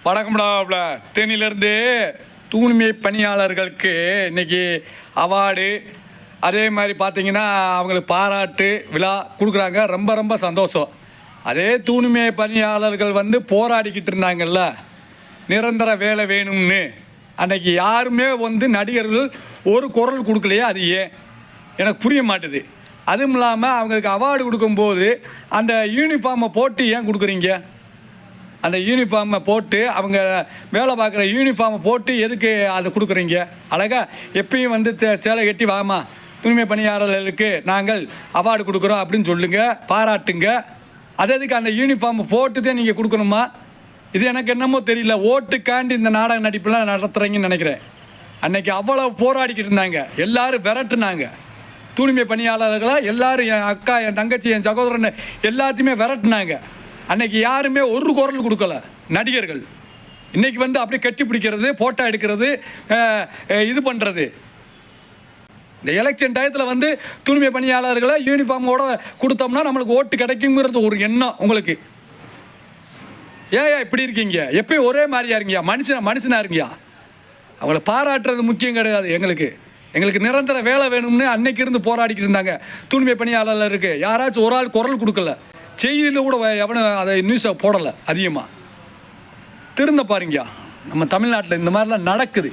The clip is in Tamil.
வணக்கம்டாப்ல. தேனியிலேருந்து தூய்மை பணியாளர்களுக்கு இன்றைக்கி அவார்டு, அதே மாதிரி பார்த்திங்கன்னா அவங்களுக்கு பாராட்டு விழா கொடுக்குறாங்க. ரொம்ப ரொம்ப சந்தோஷம். அதே தூய்மை பணியாளர்கள் போராடிக்கிட்டு இருந்தாங்கல்ல, நிரந்தர வேலை வேணும்னு. அன்றைக்கி யாருமே நடிகர்கள் ஒரு குரல் கொடுக்கலையே, அது ஏன் எனக்கு புரிய மாட்டுது. அதுவும் இல்லாமல் அவங்களுக்கு அவார்டு கொடுக்கும்போது அந்த யூனிஃபார்மை போட்டு ஏன் கொடுக்குறீங்க? அந்த யூனிஃபார்மை போட்டு அவங்க வேலை பார்க்குற யூனிஃபார்மை போட்டு எதுக்கு அதை கொடுக்குறீங்க? அழகாக எப்பயும் சேலை கட்டி வாமா தூய்மை பணியாளர்களுக்கு நாங்கள் அவார்டு கொடுக்குறோம் அப்படின்னு சொல்லுங்கள், பாராட்டுங்க. அது எதுக்கு அந்த யூனிஃபார்மை போட்டு தான் நீங்கள் கொடுக்கணுமா? இது எனக்கு என்னமோ தெரியல. ஓட்டுக்காண்டி இந்த நாடக நடிப்புலாம் நடத்துகிறீங்கன்னு நினைக்கிறேன். அன்றைக்கி அவ்வளோ போராடிக்கிட்டு இருந்தாங்க, எல்லோரும் விரட்டுனாங்க. தூய்மை பணியாளர்களாக எல்லோரும், என் அக்கா, என் தங்கச்சி, என் சகோதரன் எல்லாத்தையுமே விரட்டுனாங்க. அன்றைக்கி யாருமே ஒரு குரல் கொடுக்கல நடிகர்கள். இன்றைக்கி அப்படியே கட்டி பிடிக்கிறது, ஃபோட்டோ எடுக்கிறது, இது பண்ணுறது. இந்த எலெக்ஷன் டயத்தில் தூய்மை பணியாளர்களை யூனிஃபார்மோடு கொடுத்தோம்னா நம்மளுக்கு ஓட்டு கிடைக்குங்கிறது ஒரு எண்ணம் உங்களுக்கு. ஏன் இப்படி இருக்கீங்க? எப்பயும் ஒரே மாதிரியா இருங்கயா? மனுஷனாக இருங்கயா? அவங்கள பாராட்டுறது முக்கியம் கிடையாது. எங்களுக்கு நிரந்தர வேலை வேணும்னு அன்னைக்கு இருந்து போராடிக்கிட்டு இருந்தாங்க தூய்மை பணியாளருக்கு. யாராச்சும் ஒரு ஆள் குரல் கொடுக்கல. செய்தியில் கூட எவனும் அதை நியூஸை போடலை அதிகமாக. திருந்த பாருங்கயா, நம்ம தமிழ்நாட்டில் இந்த மாதிரிலாம் நடக்குது.